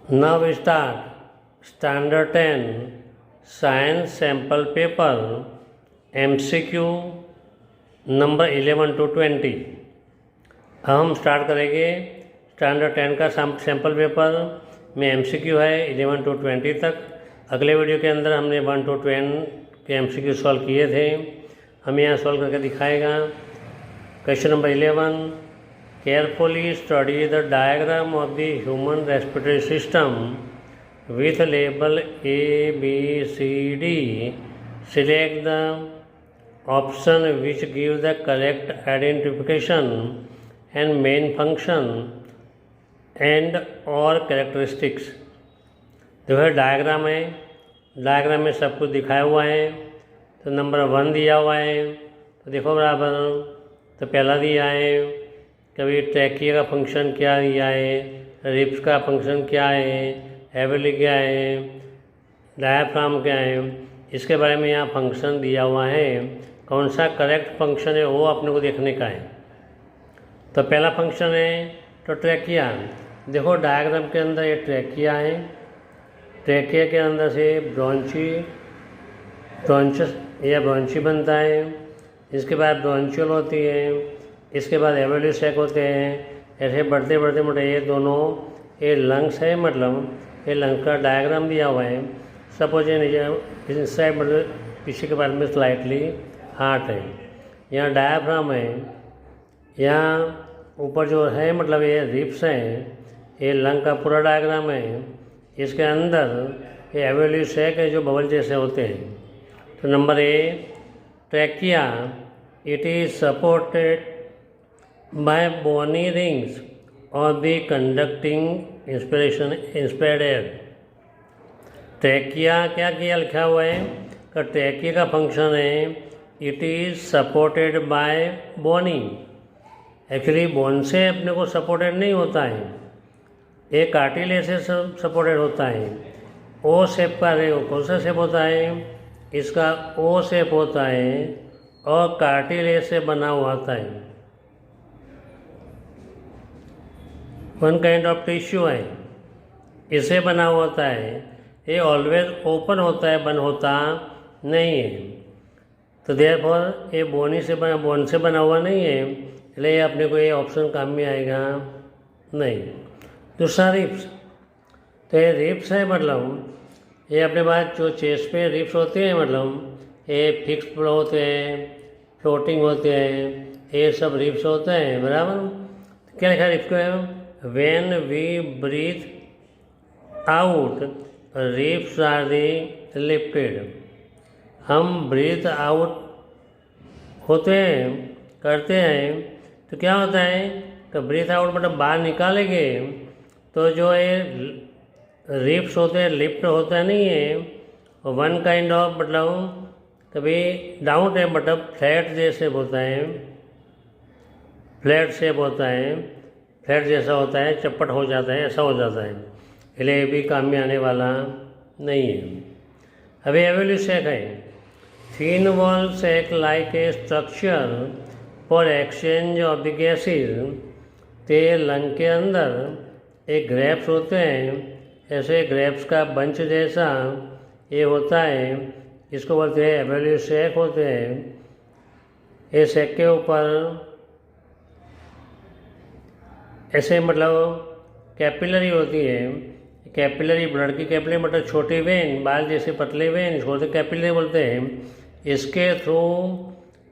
Now we start Standard 10 Science Sample Paper MCQ number 11 to 20। अब हम start करेंगे standard 10 का सैम्पल पेपर में MCQ है 11 to 20 तक। अगले वीडियो के अंदर हमने 1 to 10 के MCQ सॉल्व किए थे, हम यहाँ सॉल्व करके दिखाएगा। Question number 11, carefully study the diagram of the human respiratory system with label A, B, C, D. Select the option which gives the correct identification and main function and or characteristics। देखो diagram है, diagram में सब कुछ दिखाया हुआ है। तो नंबर 1 दिया हुआ है, तो देखो बराबर। तो पहला दिया है कभी ट्रैकिया का फंक्शन क्या दिया है, रिप्स का फंक्शन क्या है, एवली क्या है, डायाफ्राम क्या है, इसके बारे में यहाँ फंक्शन दिया हुआ है। कौन सा करेक्ट फंक्शन है वो अपने को देखने का है। तो पहला फंक्शन है तो ट्रैकिया। देखो डायग्राम के अंदर ये ट्रैकिया है, ट्रैकिया के अंदर से ब्रोंचस या ब्रोंची बनता है। इसके बाद ब्रोंचियल होती है, इसके बाद एवली सैक होते हैं। ऐसे बढ़ते बढ़ते मोटे ये दोनों ये लंग्स है, मतलब ये लंग्स का डायग्राम दिया हुआ है। सपोज ये इस साइड मतलब पीछे के बारे में स्लाइटली हार्ट है, यहाँ डायाफ्राम है, यहाँ ऊपर जो है मतलब ये रिप्स हैं, ये लंग का पूरा डायग्राम है। इसके अंदर ये एवली सैक है जो बबल जैसे होते हैं। तो number A trachea, it is supported by bony rings or the conducting inspired air। Trachea क्या किया लिखा हुआ है कि ट्रैकिया का फंक्शन है it is supported by bony. Actually bone से अपने को सपोर्टेड नहीं होता है, एक कार्टिलेज से सपोर्टेड होता है। ओ शेप का रे कौन सा शेप होता है, इसका ओ शेप होता है और कार्टिलेज से बना हुआ होता है। वन काइंड ऑफ टिश्यू है, इसे बना हुआ होता है। ये ऑलवेज ओपन होता है, बंद होता नहीं है। तो देयरफॉर ये बोन से बना हुआ नहीं है, इसलिए अपने को ये ऑप्शन काम में आएगा नहीं। दूसरा रिप्स, तो ये रिप्स है मतलब ये अपने पास जो चेस्ट पे रिप्स होते हैं मतलब ये फिक्स होते हैं, फ्लोटिंग होते हैं, ये सब रिप्स होते हैं बराबर। क्या लिखा रिप्स को है, when we breathe out ribs are the lifted। हम ब्रीथ आउट होते हैं करते हैं तो क्या होता है कि ब्रीथ आउट मतलब बाहर निकालेंगे तो जो ये रिप्स होते हैं लिफ्ट होता नहीं है। वन काइंड ऑफ मतलब कभी डाउन है मतलब फ्लैट जैसे होता है, फ्लैट शेप होता है, फ्लैट जैसा होता है, चपट हो जाता है, ऐसा हो जाता है, इसलिए भी काम में आने वाला नहीं है। अभी एवली सैक है, thin wall sac like a structure for exchange of the gases. ते लंग के अंदर एक ग्रेप्स होते हैं, ऐसे ग्रेप्स का बंच जैसा ये होता है, इसको बोलते हैं एवली सैक होते हैं। ये सैक के ऊपर ऐसे मतलब कैपिलरी होती है, कैपिलरी ब्लड की कैपिलरी मतलब छोटी वेन, बाल जैसे पतले वेन, इसको कैपिलरी बोलते हैं। इसके थ्रू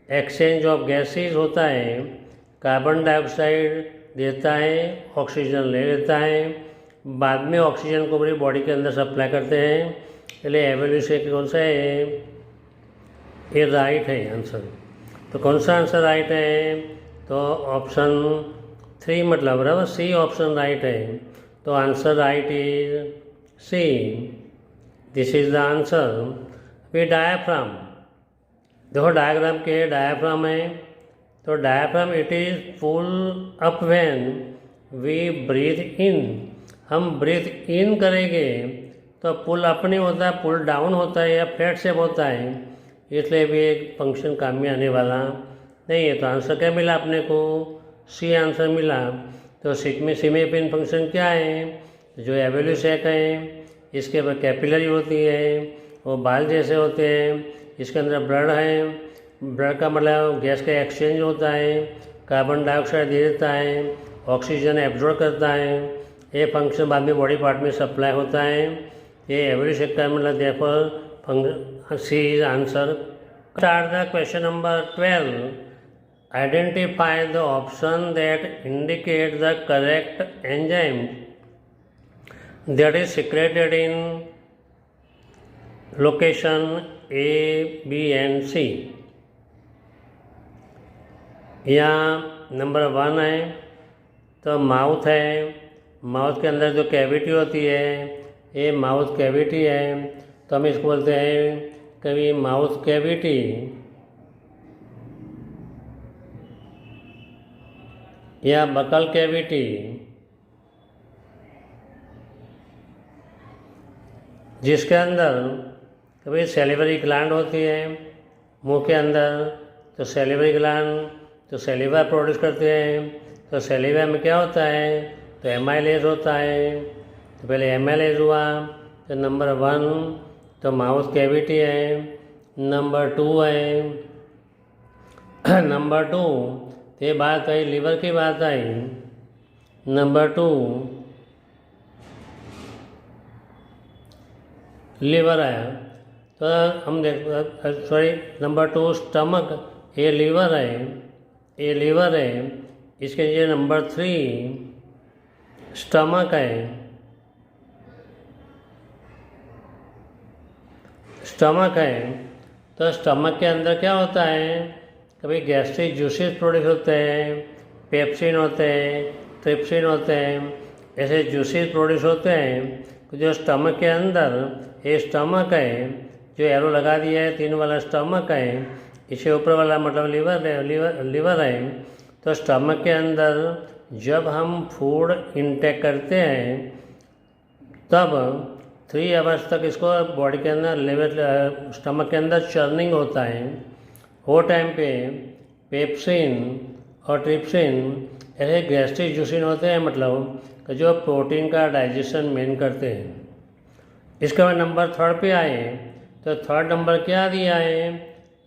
एक्सचेंज ऑफ गैसेज होता है, कार्बन डाइऑक्साइड देता है, ऑक्सीजन ले लेता है, बाद में ऑक्सीजन को पूरी बॉडी के अंदर सप्लाई करते हैं। इसलिए एवली सैक कौन सा है, ये राइट है आंसर। तो कौन सा आंसर राइट है, तो ऑप्शन 3 मतलब बराबर सी ऑप्शन राइट है। तो answer right is c, this is the answer. फिर डायाफ्राम, देखो डायग्राम के डायाफ्राम है, तो diaphragm it is pull up when we breathe in. हम ब्रीथ इन करेंगे तो पुल अप नहीं होता है, पुल डाउन होता है या फ्लैट शेप होता है, इसलिए भी एक फंक्शन काम में आने वाला नहीं है। तो आंसर क्या मिला अपने को, सी आंसर मिला। तो सी में पिन फंक्शन क्या है, जो एवेल्यू सैक हैं इसके ऊपर कैपिलरी होती है, वो बाल जैसे होते हैं। इसके अंदर ब्लड है, ब्लड का मतलब गैस का एक्सचेंज होता है, कार्बन डाइऑक्साइड दे देता है, ऑक्सीजन एब्जॉर्ब करता है, ये फंक्शन बाद में बॉडी पार्ट में सप्लाई होता है। ये एवेल्यू सैक का मतलब therefore c is answer. Start the question number 12. Identify the option that indicate the correct enzyme that is secreted in location A, B and C. यहाँ नंबर 1 है तो माउथ है, माउथ के अंदर जो कैविटी होती है ये माउथ कैविटी है, तो हम इसको बोलते हैं कभी माउथ कैविटी या बकल कैविटी। जिसके अंदर कभी सेलिवरी ग्लैंड होती है मुंह के अंदर, तो सेलिवरी ग्लैंड तो सेलिवा प्रोड्यूस करते हैं, तो सेलिवा में क्या होता है तो एमाइलेज होता है। तो पहले एमाइलेज हुआ तो नंबर 1 तो माउथ कैविटी है। नंबर 2 है, नंबर 2 ये बात आई लीवर की बात आई। नंबर 2 लीवर आया तो हम नंबर 2 स्टमक, ये लीवर है, ये लीवर है। इसके लिए नंबर 3 स्टमक है, स्टमक है। तो स्टमक के अंदर क्या होता है कभी गैस्ट्रिक जूसेस प्रोड्यूस होते हैं, पेप्सिन होते हैं, ट्रिप्सिन होते हैं, ऐसे जूसेस प्रोड्यूस होते हैं। तो जो स्टमक के अंदर ये स्टमक है, जो एरो लगा दिया है 3 वाला स्टमक है, इसके ऊपर वाला मतलब लीवर है, लीवर है। तो स्टमक के अंदर जब हम फूड इंटेक करते हैं तब 3 आवर्स तक इसको बॉडी के अंदर लीवर स्टमक के अंदर चर्निंग होता है। वो टाइम पे पेप्सिन और ट्रिप्सिन ऐसे गैस्ट्रिक जूसिन होते हैं, मतलब कि जो प्रोटीन का डाइजेशन मेन करते हैं। इसके बाद नंबर 3 पे आए तो 3rd नंबर क्या दिया है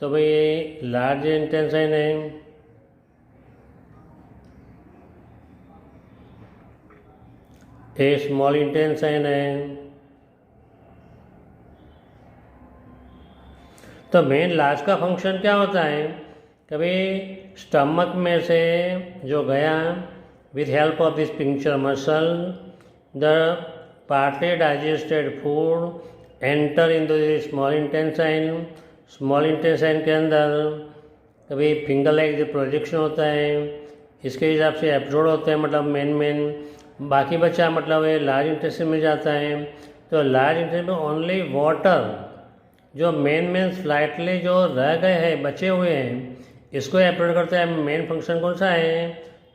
तो भाई ये लार्ज इंटेंसाइन है, ये स्मॉल इंटेंसाइन है। तो मेन लार्ज का फंक्शन क्या होता है कभी स्टमक में से जो गया with help of this sphincter muscle the partly digested food enter in the small intestine. Small intestine के अंदर कभी फिंगर लाइक जो प्रोजेक्शन होता है इसके हिसाब से एब्जॉर्ब होते हैं, मतलब मेन बाकी बचा मतलब ये लार्ज इंटेंसाइन में जाता है। तो लार्ज इंटेंसाइन में ओनली वाटर जो मेन स्लाइटली जो रह गए हैं बचे हुए हैं इसको एब्जॉर्ब करता है। मेन फंक्शन कौन सा है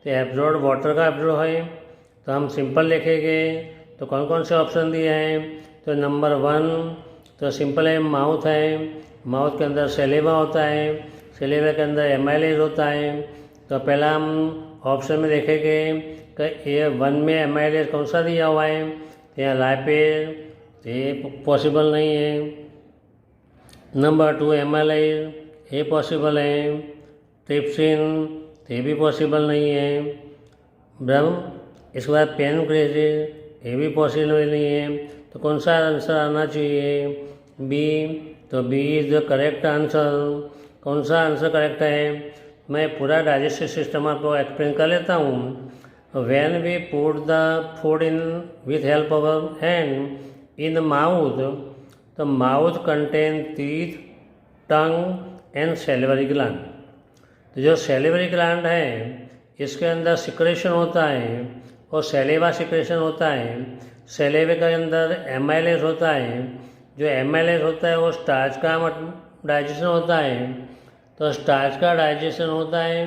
तो एब्जॉर्ब वाटर का एब्जॉर्ब है। तो हम सिंपल लिखेंगे तो कौन कौन से ऑप्शन दिए हैं तो नंबर 1 तो सिंपल है माउथ है, माउथ के अंदर सेलेवा होता है, सेलेवा के अंदर एमाइलेज होता है। तो पहला हम ऑप्शन में देखेंगे कि ये 1 में एमाइलेज कौन सा दिया हुआ है तो यहाँ लाइपेज ये पॉसिबल नहीं है। नंबर 2 एमाइलेज ये पॉसिबल है, ट्रिप्सिन ये भी पॉसिबल नहीं है, बराबर। इसके बाद पेनक्रेटिस ये भी पॉसिबल नहीं है। तो कौन सा आंसर आना चाहिए बी, तो b is the correct answer. कौन सा आंसर करेक्ट है मैं पूरा डाइजेस्टिव सिस्टम आपको एक्सप्लेन कर लेता हूँ। When we put the food in with help of our hand in the mouth, तो mouth contain teeth, tongue and salivary gland. तो जो सेलिवरी ग्लैंड है इसके अंदर सिक्रेशन होता है और सेलेवा सिक्रेशन होता है। सेलेवे के अंदर एमाइलेज होता है, जो एमाइलेज होता है वो स्टार्च का डाइजेशन होता है। तो स्टार्च का डाइजेशन होता है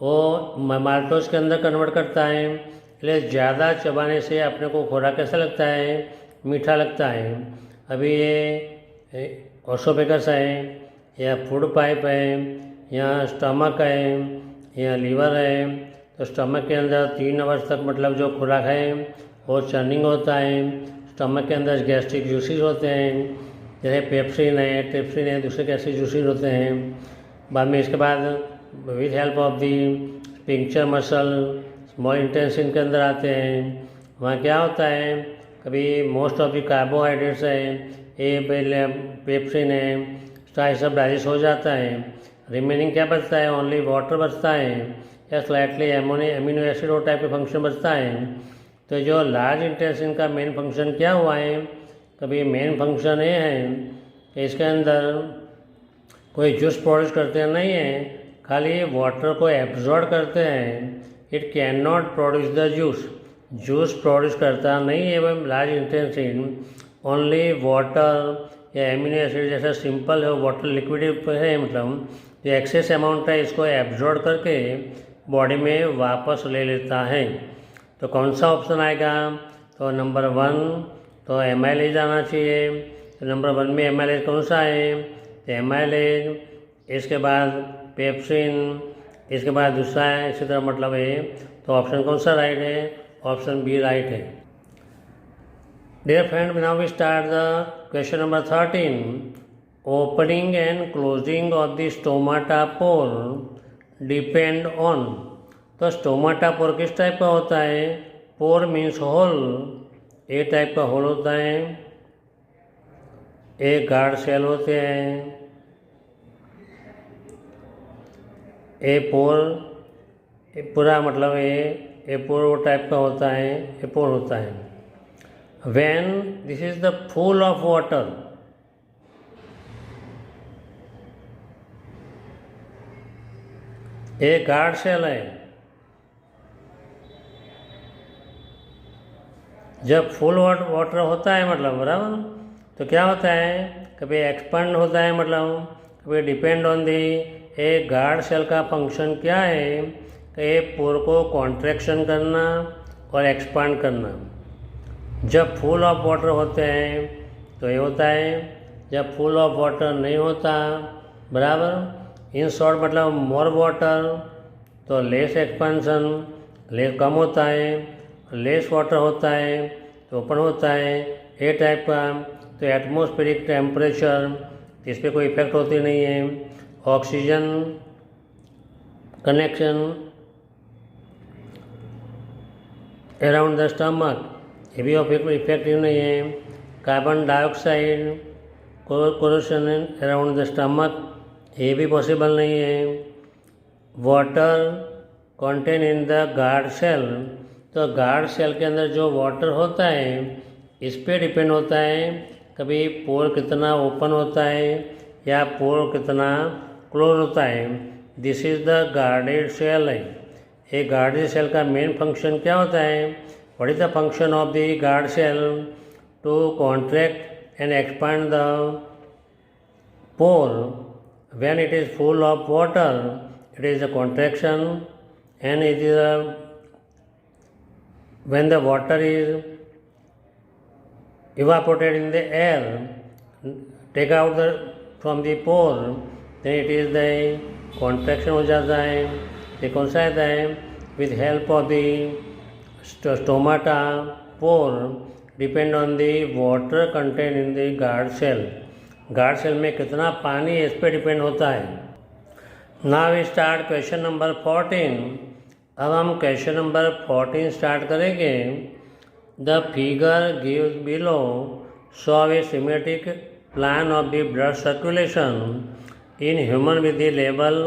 वो माल्टोज के अंदर कन्वर्ट करता है, इसलिए ज़्यादा चबाने से अपने को खुराक कैसा लगता है मीठा लगता है। अभी ये ओसोफेगस है या फूड पाइप है या स्टमक है या लीवर है। तो स्टमक के अंदर 3 आवर्स तक मतलब जो खुराक है वो चर्निंग होता है। स्टमक के अंदर गैस्ट्रिक जूसेस होते हैं, जैसे पेप्सिन है, ट्रिप्सिन है, दूसरे गैस्ट्रिक जूसेस होते हैं। बाद में इसके बाद with help of the sphincter muscle small intestine के अंदर आते हैं। वहाँ क्या होता है, कभी मोस्ट ऑफ दी कार्बोहाइड्रेट्स है, पेप्सिन है, ये सब डाइजेस्ट हो जाता है। रिमेनिंग क्या बचता है, ओनली वाटर बचता है या स्लाइटली अमीनो एसिड और टाइप का फंक्शन बचता है। तो जो लार्ज इंटेस्टाइन का मेन फंक्शन क्या हुआ है, कभी मेन फंक्शन ये है कि इसके अंदर कोई जूस प्रोड्यूस करते नहीं हैं, खाली वाटर को एब्जॉर्ब करते हैं। It can not produce the juice produce करता नहीं है वो लार्ज इंटेस्टाइन, ओनली वाटर या एमिनो एसिड जैसा सिंपल है, वाटर लिक्विड है, मतलब जो एक्सेस अमाउंट है इसको एब्जॉर्ब करके बॉडी में वापस ले लेता है। तो कौन सा ऑप्शन आएगा, तो नंबर 1 तो एमाइलेज आना चाहिए। तो नंबर 1 में एमाइलेज कौन सा है, तो एमाइलेज, इसके बाद पेप्सिन, इसके बाद दूसरा है, इसी तरह मतलब है। तो ऑप्शन कौन सा राइट है, ऑप्शन बी राइट है। Dear friend, now we start the question number 13. Opening and closing of the stomata pore depend on. तो स्टोमाटा पोर किस टाइप का होता है, पोर मीन्स होल, ए टाइप का होल होता है, एक गार्ड सेल होते हैं। ए पोर पूरा मतलब ए पोर वो टाइप का होता है, ए पोर होता है। When this is the full of water, एक गार्ड सेल है। जब फुल वाटर होता है मतलब बराबर, तो क्या होता है, कभी एक्सपांड होता है, मतलब कभी डिपेंड ऑन दी। एक गार्ड सेल का फंक्शन क्या है कि ये पोर को कॉन्ट्रैक्शन करना और एक्सपांड करना। जब फुल ऑफ वाटर होते हैं तो ये होता है, जब फुल ऑफ वाटर नहीं होता बराबर, इन शॉर्ट मतलब मोर वाटर तो लेस एक्सपेंशन, लेस कम होता है, लेस वाटर होता है तो ओपन होता है, ए टाइप का। तो एटमॉस्फेरिक टेम्परेचर इस पर कोई इफेक्ट होती नहीं है। Oxygen connection around the stomach ये भी इफेक्टिव नहीं है। Carbon dioxide corrosion around the stomach ये भी पॉसिबल नहीं है। Water content in the guard cell, तो गार्ड सेल के अंदर जो वाटर होता है इस पे डिपेंड होता है, कभी पोर कितना ओपन होता है या पोर कितना क्लोज होता है। This is the guarded cell है। एक गार्डेड सेल का मेन फंक्शन क्या होता है, what is the function of the guard cell, to contract and expand the pore. When it is full of water it is a contraction, and it is when the water is evaporated in the air, take out from the pore, then it is the contraction हो जाता है। ये कौन सा आता है, with help of the stomata pore depend on the water contained in the guard cell। Guard cell में कितना पानी है इस पर डिपेंड होता है। Now we start question number 14। अब हम क्वेश्चन नंबर 14 स्टार्ट करेंगे। The figure gives below show A symmetric plan of the blood circulation in human with the level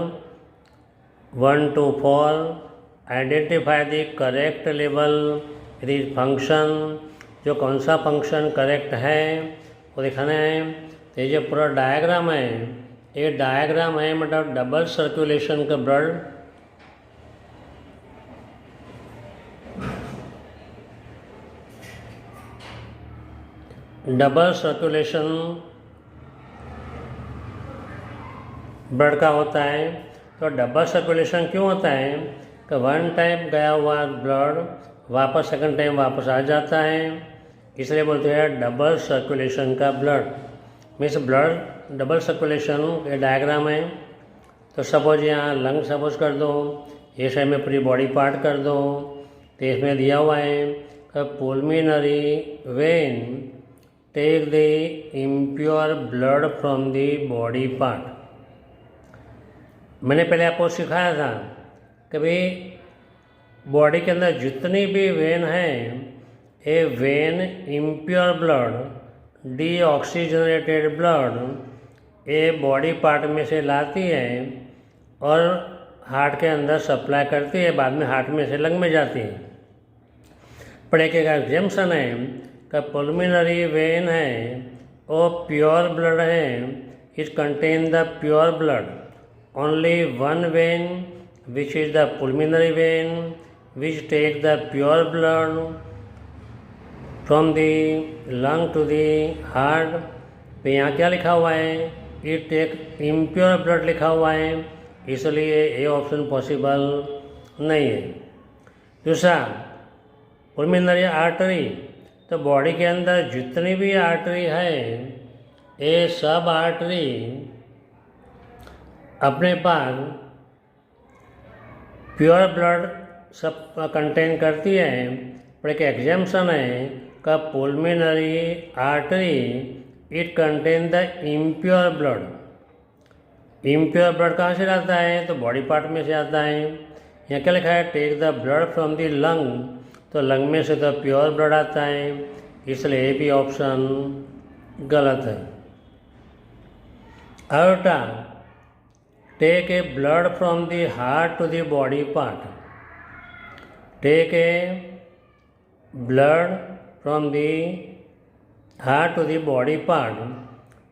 1 to 4। Identify the correct level with function, जो कौन सा function correct है वो दिखाना है। तो ये जो पूरा डायग्राम है, ये डायग्राम है मतलब डबल सर्कुलेशन का ब्लड, डबल सर्कुलेशन ब्लड का होता है। तो डबल सर्कुलेशन क्यों होता है कि वन टाइम गया हुआ ब्लड वापस सेकंड टाइम वापस आ जाता है, इसलिए बोलते हैं डबल सर्कुलेशन का blood. Means blood double circulation ये डायग्राम है। तो सपोज यहाँ लंग सपोज कर दो, ये साइड में पूरी बॉडी पार्ट कर दो, तो इसमें दिया हुआ है pulmonary vein take the impure blood from the body part. मैंने पहले आपको सिखाया था कि भाई बॉडी के अंदर जितनी भी वेन हैं, ये when impure blood, deoxygenated blood, ये बॉडी पार्ट में से लाती है और हार्ट के अंदर सप्लाई करती है, बाद में हार्ट में से लंग में जाती है। पर एक एग्जाम्पशन है कि पुलमिनरी वेन है वो प्योर ब्लड है, it contain the pure blood, only one vein which is the pulmonary vein which take the pure blood from the lung to the heart. तो यहाँ क्या लिखा हुआ है, इट टेक इम्प्योर ब्लड लिखा हुआ है, इसलिए ये ऑप्शन पॉसिबल नहीं है। दूसरा पुलमिनरी आर्टरी, तो बॉडी के अंदर जितनी भी आर्टरी है, ये सब आर्टरी अपने पास प्योर ब्लड सब कंटेन करती है। पर एक एग्जाम्पशन है का pulmonary artery it contain the impure blood. Impure blood कहाँ से आता है, तो बॉडी पार्ट में से आता है। यहाँ क्या लिखा है, take the blood from the lung, तो लंग में से तो प्योर ब्लड आता है, इसलिए ये भी ऑप्शन गलत है। Aorta, take a blood from the heart to the body part, take a blood from the heart to the body part,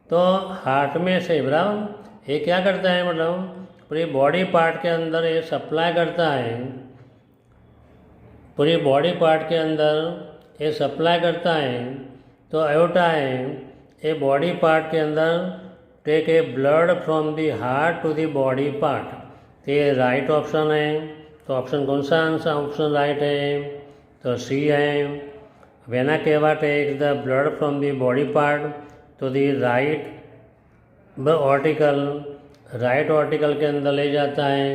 तो हार्ट में से बराबर ये क्या करता है, मतलब पूरी बॉडी पार्ट के अंदर ये सप्लाई करता है, पूरी बॉडी पार्ट के अंदर ये सप्लाई करता है। तो अयोटा है, ये बॉडी पार्ट के अंदर take a blood from the heart to the body part, तो ये राइट ऑप्शन है। तो ऑप्शन कौन सा आंसर ऑप्शन राइट है, तो सी है। Vena cava takes the blood from the body part to the right auricle, right auricle के अंदर ले जाता है।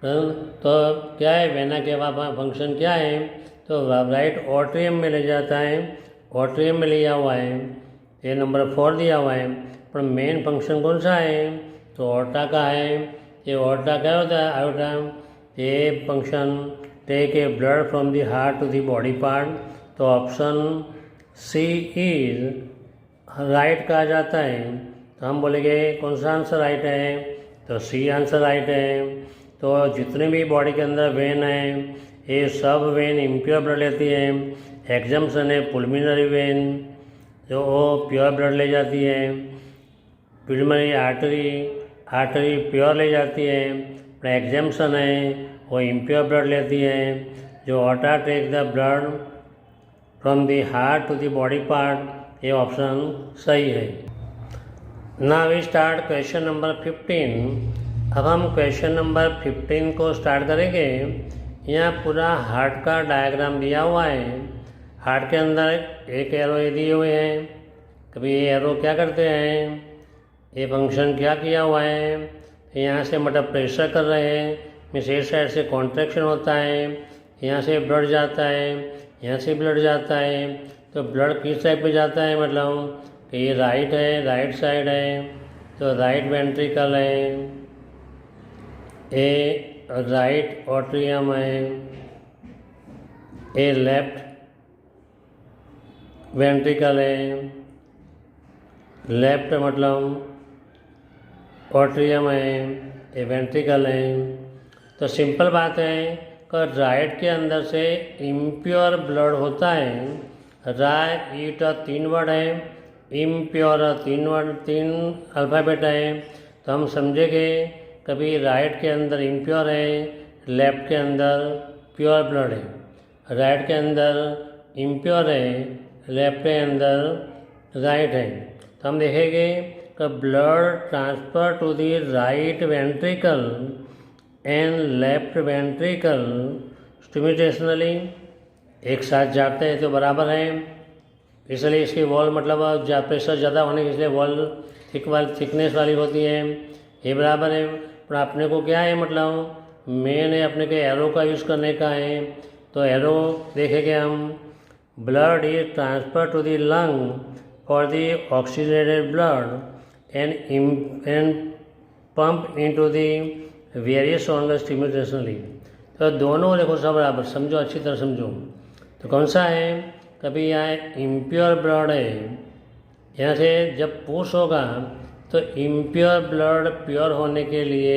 तो क्या है, वेना केवा फंक्शन क्या है, तो राइट ऑर्ट्रियम में ले जाता है, ऑर्ट्रियम में लिया हुआ है, ये नंबर 4 दिया हुआ है। पर मेन फंक्शन कौन सा है, तो ऑर्टा का है। ये ऑर्टा क्या होता है, आयोटा, ये function take a blood from the heart to the body part, तो ऑप्शन सी इज राइट कहा जाता है। तो हम बोलेंगे कौन सा आंसर राइट है, तो सी आंसर राइट है। तो जितने भी बॉडी के अंदर वेन है, ये सब वेन इम्प्योर ब्लड लेती है। एग्जाम्पशन है पुलमिनरी वेन, जो वो प्योर ब्लड ले जाती है। पुलमिनरी आर्टरी, आर्टरी प्योर ले जाती है। पर एग्जाम्पशन है वो इम्प्योर ब्लड लेती है। जो aorta take the blood from the heart to the body part, ये ऑप्शन सही है। Now we start question number 15। अब हम क्वेश्चन नंबर 15 को स्टार्ट करेंगे। यहाँ पूरा हार्ट का डायग्राम दिया हुआ है। हार्ट के अंदर एक एरो ये दिए हुए हैं, कभी ये एरो क्या करते हैं, ये फंक्शन क्या किया हुआ है, यहाँ से मतलब प्रेशर कर रहे हैं, मीन्स इस साइड से कॉन्ट्रैक्शन होता है, यहाँ से ब्लड जाता है, यहाँ से ब्लड जाता है। तो ब्लड किस साइड पे जाता है, मतलब कि ये राइट है, राइट साइड है, तो राइट वेंट्रिकल है, ये राइट ऑट्रियम है, ये लेफ्ट वेंट्रिकल है, लेफ्ट मतलब ऑट्रियम है, ये वेंट्रिकल है। तो सिंपल बात है कि राइट के अंदर से इम्प्योर ब्लड होता है। राइट 3 वर्ड है, इम्प्योर 3 वर्ड, 3 अल्फ़ाबेट है। तो हम समझेंगे कभी राइट के अंदर इम्प्योर है, लेफ्ट के अंदर प्योर ब्लड है। राइट के अंदर इम्प्योर है, लेफ्ट के अंदर राइट है। तो हम देखेंगे कि blood transfer to the right ventricle and left ventricle stimulationally एक साथ जाते हैं तो बराबर है। इसलिए इसकी वॉल मतलब प्रेशर ज़्यादा होने के इसलिए वॉल थिकनेस वाली होती है, ये बराबर है। पर अपने को क्या है, मतलब मेन है अपने के एरो का यूज़ करने का है। तो एरो देखेंगे हम blood is transferred to the lung for the oxygenated blood and pump into the various organs simultaneously. तो दोनों देखो सब बराबर समझो, अच्छी तरह समझो। तो कौन सा है, कभी यहाँ इम्प्योर ब्लड है, यहाँ से जब पुश होगा तो इम्प्योर ब्लड प्योर होने के लिए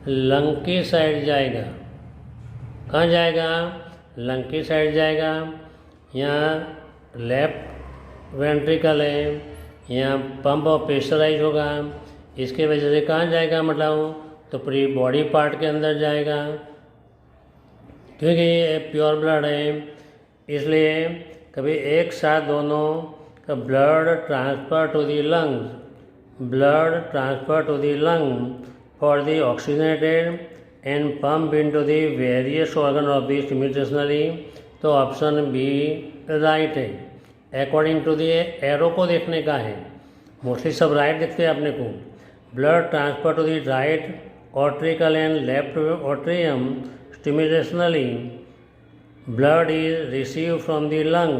लंग की साइड जाएगा। कहाँ जाएगा, लंग की साइड जाएगा। यहाँ लेफ्ट वेंट्रिकल है, यहाँ पंप और प्रेशराइज होगा, इसके वजह से कहाँ जाएगा मतलब, तो पूरी बॉडी पार्ट के अंदर जाएगा, क्योंकि ये प्योर ब्लड है। इसलिए कभी एक साथ दोनों का blood transfer to the lungs, blood transfer to the lung for the oxygenated and pump in to the various organ of the simultaneously. तो ऑप्शन बी राइट है, अकॉर्डिंग टू दी एरो को देखने का है। मोस्टली सब right देखते हैं अपने को। Blood transfer to the right atricle and left atrium stimulationally. Blood is received from the lung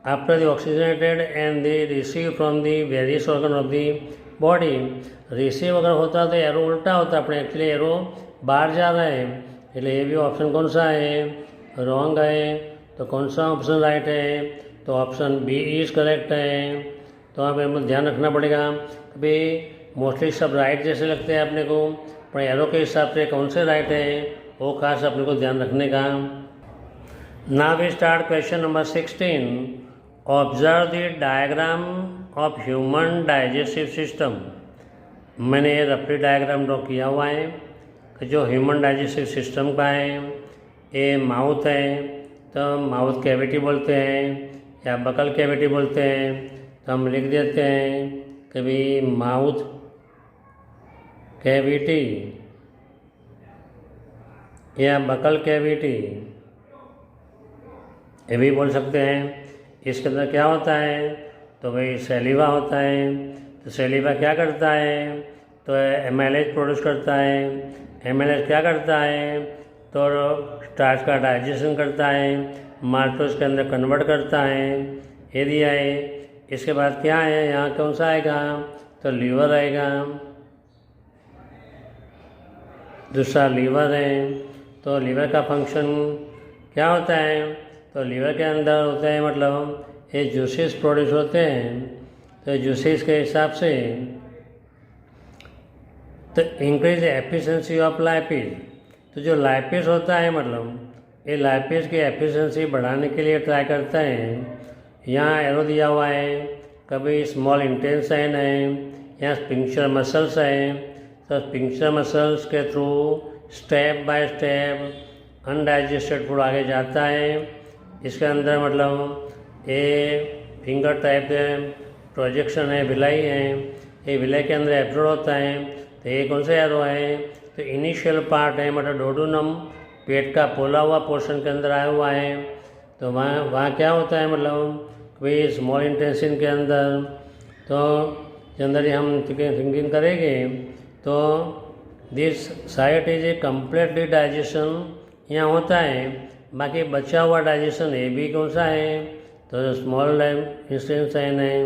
after the oxygenated and they receive from the various organ of the body. Receive अगर होता तो arrow उल्टा होता, अपने actually arrow बाहर जा रहा है, इसलिए ये भी ऑप्शन कौन सा है, रॉन्ग है। तो कौन सा ऑप्शन राइट है, तो ऑप्शन बी इज करेक्ट है। तो आप हमें ध्यान रखना पड़ेगा, अभी मोस्टली सब राइट जैसे लगते हैं अपने को, पर एरो के हिसाब से कौन से राइट है वो खास अपने को ध्यान रखने का। Now we start question number 16। Observe the diagram of human digestive system. मैंने रफली डायग्राम ड्रॉ किया हुआ है कि जो ह्यूमन डाइजेस्टिव सिस्टम का है, ये माउथ है, तो माउथ कैविटी बोलते हैं या बकल कैविटी बोलते हैं। तो हम लिख देते हैं कभी माउथ कैविटी या बकल कैविटी, ये भी बोल सकते हैं। इसके अंदर क्या होता है, तो भाई सेलिवा होता है। तो सेलिवा क्या करता है, तो एमाइलेज प्रोड्यूस करता है। एमाइलेज क्या करता है, तो स्टार्च का डाइजेशन करता है, माल्टोज के अंदर कन्वर्ट करता है। ये दिया है। इसके बाद क्या है, यहाँ कौन सा आएगा, तो लीवर आएगा, दूसरा लीवर है। तो लीवर का फंक्शन क्या होता है, तो लीवर के अंदर होता है मतलब ये जूसेस प्रोड्यूस होते हैं। तो जूसेस के हिसाब से तो इंक्रीज एफिशिएंसी ऑफ लाइपेज। तो जो लाइपेज होता है मतलब ये लाइपेज की एफिशिएंसी बढ़ाने के लिए ट्राई करता है। यहाँ एरो दिया हुआ है, कभी स्मॉल इंटेंसाइन है, यहाँ स्पिंक्चर मसल्स है। तो स्पिंक्चर मसल्स के through step by step undigested food आगे जाता है। इसके अंदर मतलब ये फिंगर टाइप प्रोजेक्शन है, विलाई है, ये विलाई के अंदर एब्जॉर्ब होता है। तो ये कौन सा एरो है, तो इनिशियल पार्ट है मतलब डोडोनम, पेट का फूला हुआ पोर्शन के अंदर आया हुआ है। तो वहाँ क्या होता है मतलब कोई स्मॉल इंटेंसिन के अंदर, तो जनरली हम थिंकिंग करेंगे तो this site is a completely digestion यहाँ होता है। बाकी बचा हुआ डाइजेशन ये भी कौन सा है, तो स्मॉल इंटेंसाइन है।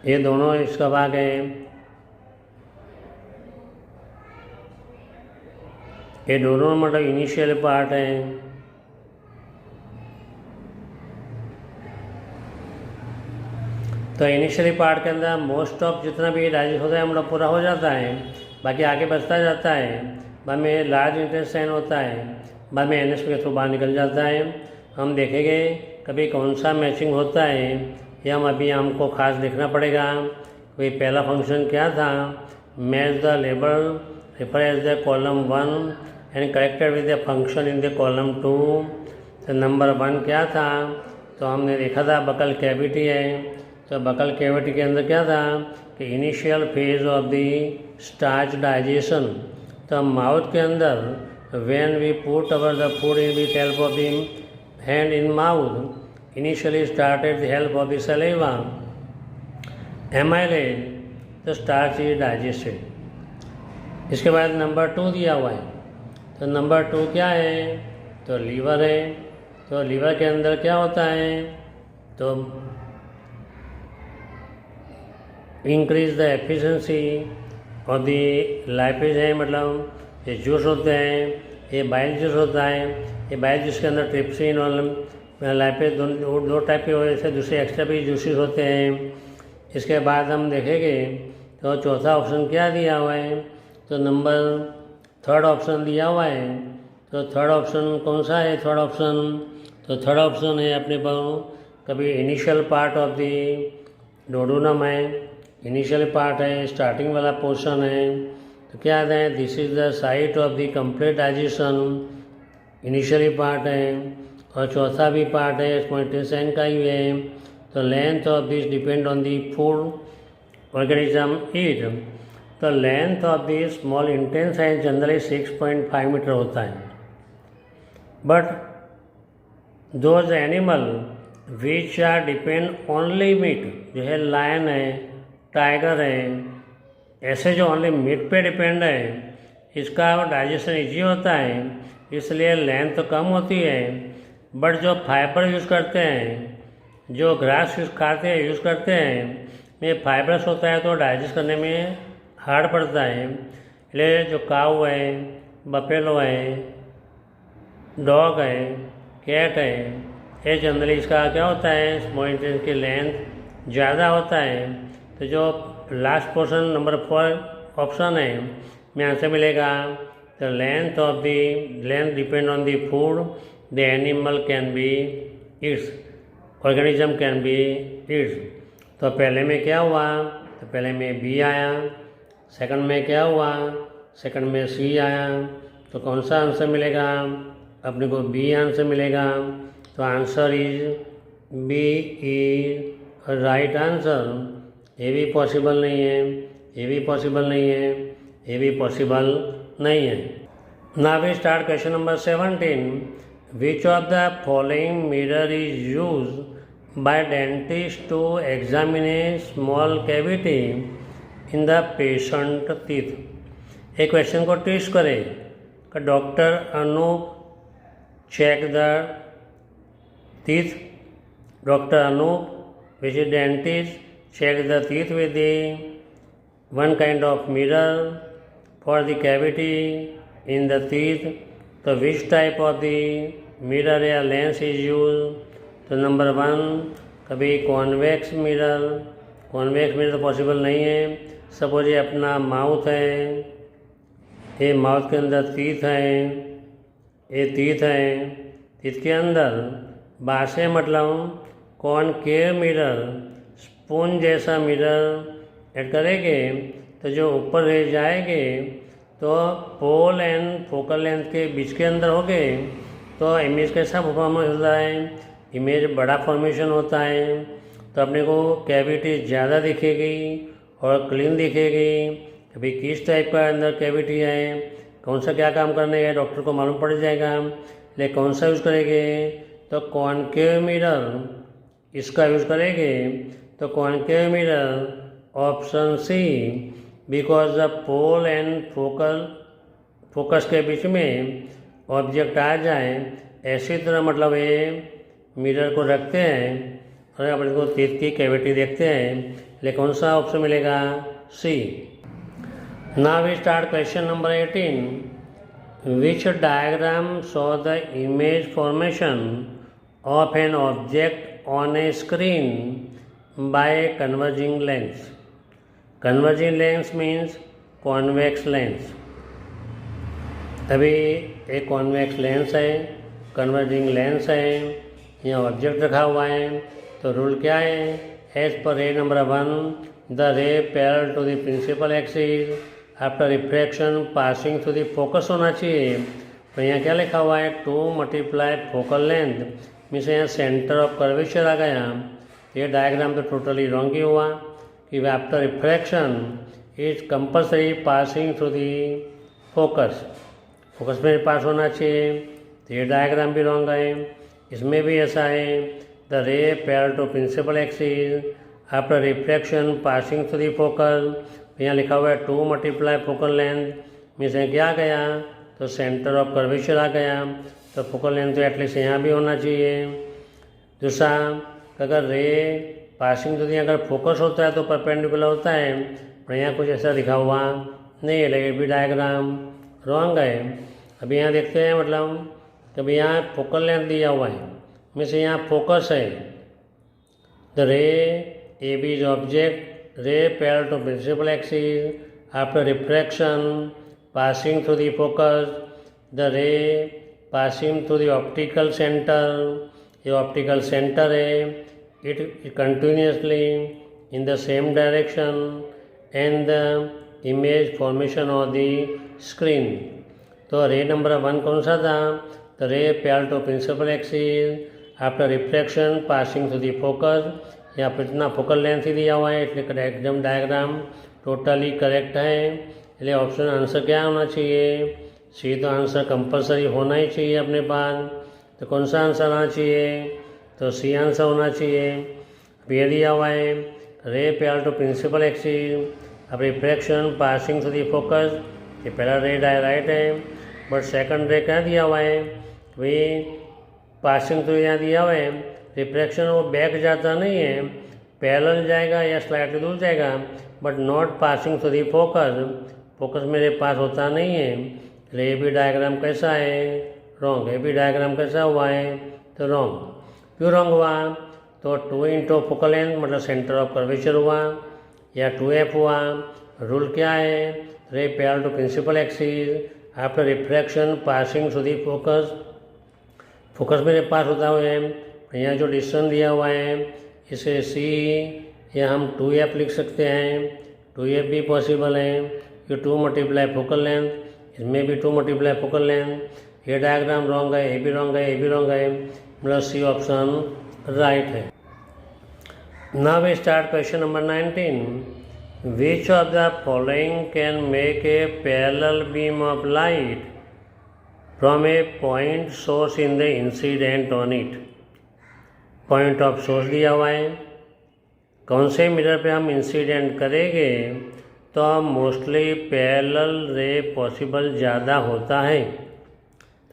ये दोनों इसका भाग है। ये दोनों मतलब इनिशियल पार्ट है। तो इनिशियली पार्ट के अंदर मोस्ट ऑफ जितना भी डाइजेस्ट होता है मतलब पूरा हो जाता है, बाकी आगे बचता जाता है। बाद में लार्ज इंटेस्टाइन होता है, बाद में एनएस के थ्रू बाहर निकल जाता है। हम देखेंगे कभी कौन सा मैचिंग होता है, या हम अभी हमको खास देखना पड़ेगा। कोई पहला फंक्शन क्या था, match the label refer as the column 1 and corrected with the function in the column 2। तो नंबर 1 क्या था, तो हमने देखा था बकल कैविटी है। तो बकल कैविटी के अंदर क्या था कि initial phase of the starch digestion. तो माउथ के अंदर when we put our the food in with help of the hand in mouth initially started the help of the saliva amylase, तो starch is digested. इसके बाद number 2 दिया हुआ है तो नंबर 2 क्या है? तो लीवर है। तो लीवर के अंदर क्या होता है? तो इंक्रीज द एफिशिएंसी और दी लाइपेज है, मतलब ये जूस होते हैं, ये बाइल जूस होता है। ये बाइल जूस के अंदर ट्रिप्सिन और लाइपेज दो टाइप के होते हैं, दूसरे एक्स्ट्रा भी जूसेस होते हैं। इसके बाद हम देखेंगे तो चौथा ऑप्शन क्या दिया हुआ है? तो नंबर 3rd ऑप्शन दिया हुआ है। तो 3rd ऑप्शन कौन सा है? 3rd ऑप्शन, तो 3rd ऑप्शन है अपने पास कभी इनिशियल पार्ट ऑफ द डोडोनम है, इनिशियल पार्ट है, स्टार्टिंग वाला पोर्शन है। तो क्या आता है? This is the site of the complete digestion, initially part है। और चौथा भी पार्ट है, स्मॉल इंटेस्टाइन का ही है। तो length of this depend on the food organism eat. So length of the small intestine generally 6.5 metre होता है। But those animal which are depend only meat, जो है लायन है, टाइगर है, ऐसे जो ओनली मीट पे डिपेंड है, इसका डाइजेशन इजी होता है, इसलिए लेंथ तो कम होती है। बट जो फाइबर यूज़ करते हैं, जो ग्रास यूज़ खाते हैं यूज़ करते हैं, में फाइबरस होता है तो डाइजेस्ट करने में हार्ड पड़ता है। इसलिए जो काऊ है, बफेलो है, डॉग है, कैट है, ये जनरली इसका क्या होता है? स्मॉल इंटेस्टाइन की लेंथ ज़्यादा होता है। तो जो लास्ट पोर्शन नंबर 4 ऑप्शन है में आंसर मिलेगा। The length of the length depend on the food the animal can be it's, organism can be it's. तो पहले में क्या हुआ? तो पहले में बी आया, सेकंड में क्या हुआ? सेकंड में सी आया। तो कौन सा आंसर मिलेगा? अपने को बी आंसर मिलेगा। तो answer is B is right answer. ये भी पॉसिबल नहीं है, ये भी पॉसिबल नहीं है, ये भी पॉसिबल नहीं है। Now we start question number 17। Which of the following mirror is used by dentist to examine a small cavity in the patient teeth. एक क्वेश्चन को ट्विस्ट करें कि doctor Anup check the teeth. Dr. Anup, which is dentist, check the teeth with the one kind of mirror for the cavity in the teeth. So which type of the mirror या lens is used? तो नंबर 1 कभी convex mirror, convex mirror तो possible नहीं है। Suppose ये अपना mouth है, ये माउथ के अंदर टीथ है, ये टीथ है, टीथ के अंदर बासे मतलब कॉनकेव मिरर, स्पून जैसा मिरर ऐड करेंगे तो जो ऊपर रह जाएंगे तो पोल एंड फोकल लेंथ के बीच के अंदर हो गए तो इमेज कैसा परफॉर्मेंस होता है? इमेज बड़ा फॉर्मेशन होता है। तो अपने को कैविटी ज़्यादा दिखेगी और क्लीन दिखेगी। अभी किस टाइप का अंदर कैविटी है, कौन सा क्या काम करने है, डॉक्टर को मालूम पड़ जाएगा। लेकिन कौन सा यूज़ करेंगे? तो कॉनकेव मिरर, इसका यूज़ करेंगे। तो concave mirror option C, because the pole and focus के बीच में ऑब्जेक्ट आ जाए, ऐसी तरह मतलब ये मिरर को रखते हैं और अपने को टीथ की कैविटी देखते हैं। लेकिन कौन सा ऑप्शन मिलेगा? सी। Now we start question number 18. Which diagram show the image formation of an object on a screen by a converging lens? Converging lens means convex lens. अभी एक कॉन्वेक्स लेंस है, कन्वर्जिंग लेंस है, यहाँ object रखा हुआ है। तो rule क्या है? As per ray number 1, the ray parallel to the principal axis after refraction passing through the focus होना चाहिए। तो यहाँ क्या लिखा हुआ है? 2 मल्टीप्लाई फोकल लेंथ, मीन्स यहाँ सेंटर ऑफ कर्वेचर आ गया। ये डायग्राम तो टोटली रॉन्ग ही हुआ कि after refraction is compulsory passing through the focus, focus में पास होना चाहिए। तो ये डायग्राम भी रॉन्ग है। इसमें भी ऐसा है, the ray parallel to principal axis after refraction passing through the focus. यहाँ लिखा हुआ है 2 मल्टीप्लाई फोकल लेंथ, मीन्स क्या गया? तो सेंटर ऑफ कर्वेचर आ गया, तो फोकल लेंथ तो एटलीस्ट यहाँ भी होना चाहिए। दूसरा, अगर रे पासिंग थ्रू अगर फोकस होता है तो परपेंडिकुलर होता है, पर यहाँ कुछ ऐसा लिखा हुआ नहीं है, ये भी डायग्राम रॉन्ग है। अभी यहाँ देखते हैं, मतलब कभी यहाँ फोकल लेंथ दिया हुआ है, मीन्स यहाँ फोकस है। The ray A B is object, ray parallel to principal axis after refraction passing through the focus, the ray passing through the optical centre, ये ऑप्टिकल सेंटर है, it continuously in the same direction and the image formation of the screen. तो ray number 1 कौन सा था? The ray parallel to principal axis after refraction passing through the focus. यहाँ पर इतना focal length ही दिया हुआ है, इसलिए एकदम डायग्राम टोटली करेक्ट है। इसलिए ऑप्शन आंसर क्या होना चाहिए? सी तो आंसर कंपलसरी होना ही चाहिए अपने पास। तो कौन सा आंसर आना चाहिए? तो सी आंसर होना चाहिए। अब ये दिया हुआ है ray parallel to principal axis अब refraction passing through the focus, ये पहला रे राइट है, बट सेकंड रे क्या दिया हुआ है भाई? पासिंग थ्रू यहाँ दिया हुआ है, रिफ्रैक्शन वो बैक जाता नहीं है, पैरेलल जाएगा या स्लाइटली दूर जाएगा, but not passing through the focus, focus मेरे पास होता नहीं है। ये भी डायग्राम कैसा है? रॉन्ग। ये भी डायग्राम कैसा हुआ है? तो रॉन्ग। क्यों रॉन्ग हुआ? तो 2 इंटू फोकल लेंथ मतलब सेंटर ऑफ कर्वेचर हुआ, या 2F हुआ। रूल क्या है? Ray parallel to principal axis after refraction passing through the focus, focus मेरे पास होता है। यहाँ जो डिस्टेंस दिया हुआ है इसे सी या हम 2F लिख सकते हैं, 2F भी पॉसिबल है, ये 2 मल्टीप्लाई फोकल लेंथ, इसमें भी 2 मल्टीप्लाई फोकल लेंथ। ये डायग्राम रॉन्ग है, ये भी रॉन्ग है, ये भी रॉन्ग है, मतलब सी ऑप्शन राइट है। Now we start question number 19। Which of the following can make a parallel beam of light from a point source in the incident on it? Point of source दिया हुआ है, कौन से mirror पे हम incident करेंगे तो मोस्टली पैरेलल रे पॉसिबल ज़्यादा होता है।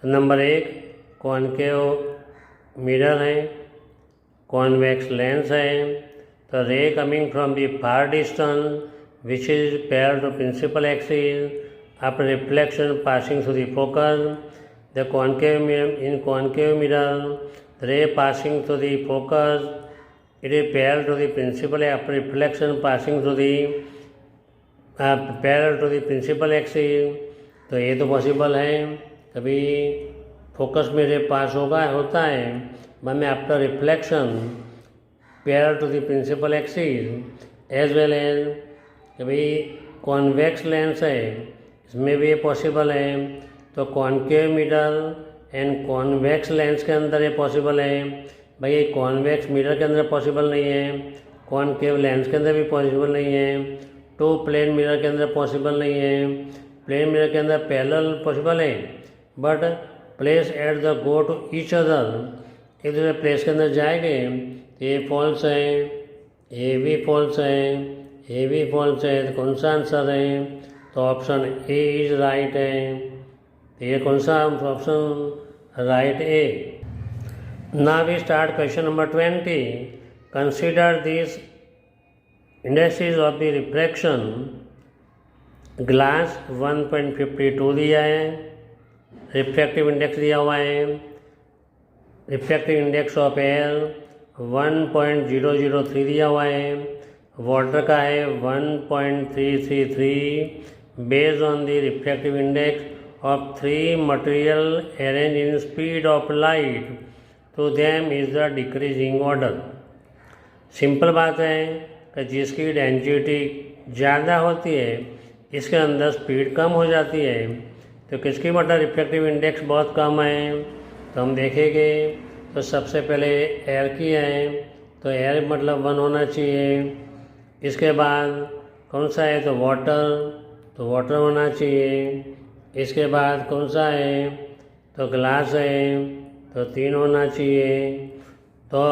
तो नंबर 1 कॉनकेव मिरर है, कॉन्वेक्स लेंस है, तो ray coming from the far distance which is parallel to principal axis after reflection passing through the focus, the concave in concave mirror ray passing through the focus it is parallel to the principal after reflection passing through the parallel to the principal axis. तो ये तो possible है, कभी focus मेरे पास होता है बाद में after reflection parallel to the principal axis, as well as कभी कॉन्वेक्स लेंस है, इसमें भी ये पॉसिबल है। तो concave mirror and convex lens के अंदर ये पॉसिबल है। भाई कॉन्वेक्स मिरर के अंदर पॉसिबल नहीं है, कॉनकेव लेंस के अंदर भी पॉसिबल नहीं है, 2 प्लेन मिरर के अंदर पॉसिबल नहीं है। प्लेन मिरर के अंदर पैरेलल पॉसिबल है, but place at the go to each other, एक दूसरे प्लेस के अंदर जाएंगे, ये फॉल्स है, ये भी फॉल्स है, ये भी फॉल्स है, तो कौन सा आंसर है? तो ऑप्शन ए इज राइट है। तो ये कौन सा ऑप्शन राइट ए। Now we start question number 20। Consider this indexes of the refraction. Glass 1.52 दिया है, रिफ्रैक्टिव इंडेक्स दिया हुआ है, रिफ्रैक्टिव इंडेक्स ऑफ एयर 1.003 दिया हुआ है, वाटर का है 1.333 based on the refractive index of 3 material arrange in speed of light to them is the decreasing order. Simple बात है कि जिसकी डेंसिटी ज़्यादा होती है इसके अंदर स्पीड कम हो जाती है, तो किसकी मतलब रिफ्रैक्टिव इंडेक्स बहुत कम है? तो हम देखेंगे तो सबसे पहले एयर की है, तो एयर मतलब 1 होना चाहिए। इसके बाद कौन सा है? तो वाटर होना चाहिए। इसके बाद कौन सा है? तो ग्लास है, तो 3 होना चाहिए। तो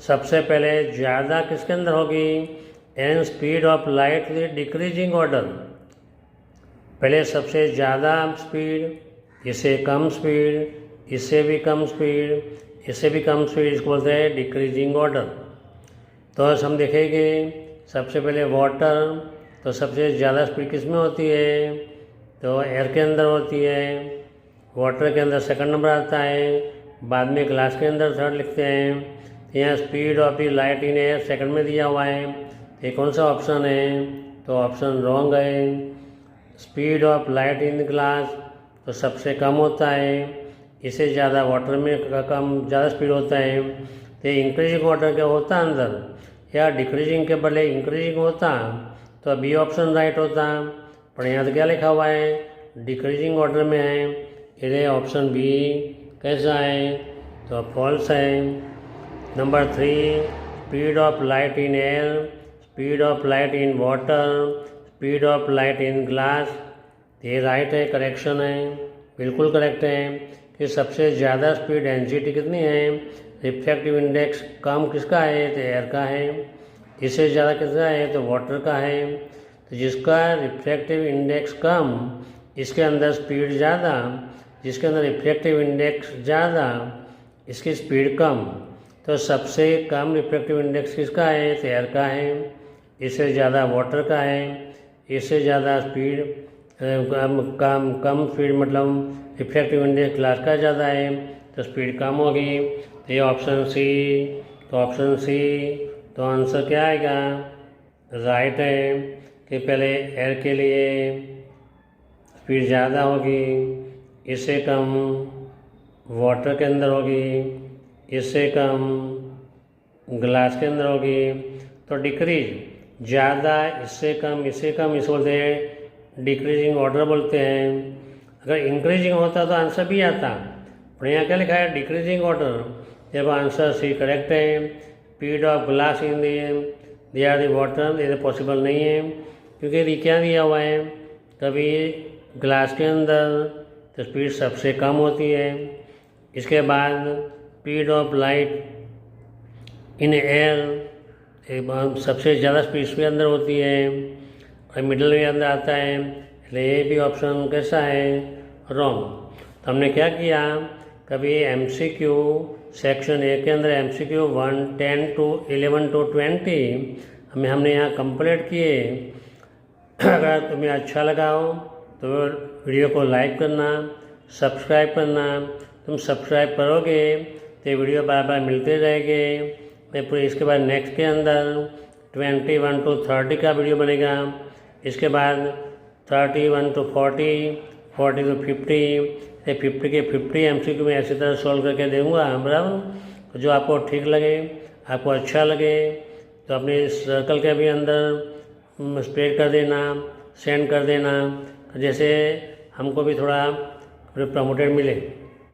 सबसे पहले ज़्यादा किसके अंदर होगी? An speed of light with decreasing order. पहले सबसे ज़्यादा स्पीड इससे कम स्पीड, इससे भी कम स्पीड, इससे भी कम स्पीड, इसको बोलते हैं डिक्रीजिंग ऑर्डर। तो आज हम देखेंगे सबसे पहले वाटर। तो सबसे ज़्यादा स्पीड किस में होती है? तो एयर के अंदर होती है। वाटर के अंदर सेकंड नंबर आता है, बाद में ग्लास के अंदर थर्ड लिखते हैं। यहाँ speed of the light in air second में दिया हुआ है। ये कौन सा ऑप्शन है? तो ऑप्शन रॉन्ग है। Speed of light in glass तो सबसे कम होता है, इससे ज़्यादा वाटर में कम ज़्यादा स्पीड होता है। तो इंक्रीजिंग वाटर क्या होता अंदर, या डिक्रीजिंग के बदले इंक्रीजिंग होता तो बी ऑप्शन राइट होता। पर यहाँ तो क्या लिखा हुआ है? डिक्रीजिंग ऑर्डर में है, इसलिए ऑप्शन बी कैसा है? तो फॉल्स है। Number 3, speed of light in air, speed of light in water, speed of light in glass. ये राइट है, करेक्शन है, बिल्कुल करेक्ट है कि सबसे ज़्यादा स्पीड एनजीटी कितनी है? रिफ्रैक्टिव इंडेक्स कम किसका है? तो एयर का है। इससे ज़्यादा किसका है? तो वाटर का है। तो जिसका रिफ्रैक्टिव इंडेक्स कम, इसके अंदर स्पीड ज़्यादा, जिसके अंदर रिफ्रैक्टिव इंडेक्स ज़्यादा, इसकी स्पीड कम। तो सबसे कम रिफ्रैक्टिव इंडेक्स किसका है? तो एयर का है। इससे ज़्यादा वाटर का है। इससे ज़्यादा स्पीड कम स्पीड मतलब रिफ्रैक्टिव इंडेक्स ग्लास का ज़्यादा है, तो स्पीड कम होगी। तो ये ऑप्शन सी। तो ऑप्शन सी, तो आंसर क्या आएगा? राइट है कि पहले एयर के लिए स्पीड ज़्यादा होगी, इससे कम वाटर के अंदर होगी, इससे कम ग्लास के अंदर होगी। तो डिक्रीज ज़्यादा, इससे कम, इससे कम, इस बोलते हैं डिक्रीजिंग ऑर्डर बोलते हैं। अगर इंक्रीजिंग होता तो आंसर भी आता, पर यहाँ क्या लिखा है? Decreasing order. जब आंसर सी करेक्ट है। Speed of glass in they are the water, ये पॉसिबल नहीं है, क्योंकि ये क्या दिया हुआ है? कभी ग्लास के अंदर तो स्पीड सबसे कम होती है। इसके बाद speed of light in air सबसे ज़्यादा स्पीड इसके अंदर होती है, और मिडल में अंदर आता है, इसलिए ये भी ऑप्शन कैसा है? रॉन्ग। तो हमने क्या किया? कभी एमसीक्यू सेक्शन ए के अंदर एमसीक्यू 1, 10 to 11 to 20 हमने यहाँ कंप्लीट किए। अगर तुम्हें अच्छा लगा हो तो वीडियो को लाइक करना, सब्सक्राइब करना। तुम सब्सक्राइब करोगे तो वीडियो बार बार मिलते रहेंगे। मैं पूरे इसके बाद नेक्स्ट के अंदर 21 to 30 का वीडियो बनेगा। इसके बाद 31 to 40, 40 to 50, 50 के 50 एमसीक्यू में ऐसी तरह सॉल्व करके दूँगा। बराबर, जो आपको ठीक लगे, आपको अच्छा लगे, तो अपने सर्कल के भी अंदर स्प्रेड कर देना, सेंड कर देना, जैसे हमको भी थोड़ा प्रमोटेड मिले।